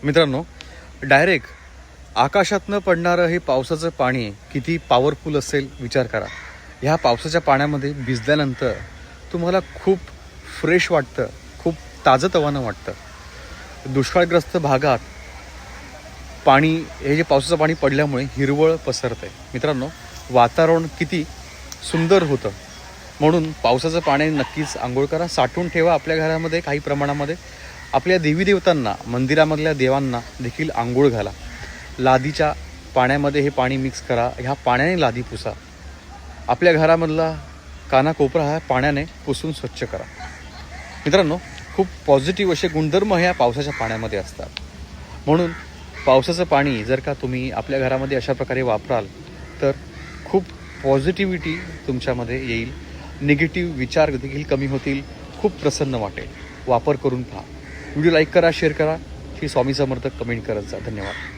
मित्रांनो, डायरेक्ट आकाशातनं पडणारं हे पावसाचं पाणी किती पॉवरफुल असेल विचार करा. ह्या पावसाच्या पाण्यामध्ये भिजल्यानंतर तुम्हाला खूप फ्रेश वाटतं, खूप ताजंतवानं वाटतं. दुष्काळग्रस्त भागात पाणी हे जे पावसाचं पाणी पडल्यामुळे हिरवळ पसरते. मित्रांनो, वातावरण किती सुंदर होतं. म्हणून पावसाचं पाणी नक्कीच आंघोळ करा, साठवून ठेवा आपल्या घरामध्ये. काही प्रमाणामध्ये आपल्या देवी देवतांना, मंदिरामधल्या देवांना देखील आंघोळ घाला. लादीच्या पाण्यामध्ये हे पाणी मिक्स करा. ह्या पाण्याने लादी पुसा. आपल्या घरामधला कानाकोपरा हा पाण्याने पुसून स्वच्छ करा. मित्रांनो, खूप पॉझिटिव्ह असे गुणधर्म ह्या पावसाच्या पाण्यामध्ये असतात. म्हणून पावसाचं पाणी जर का तुम्ही आपल्या घरामध्ये अशा प्रकारे वापराल तर खूप पॉझिटिव्हिटी तुमच्यामध्ये येईल. निगेटिव्ह विचार देखील कमी होतील. खूप प्रसन्न वाटेल. वापर करून पहा. व्हिडिओ लाईक करा, शेअर करा. श्री स्वामी समर्थ कमेंट करत जा. धन्यवाद.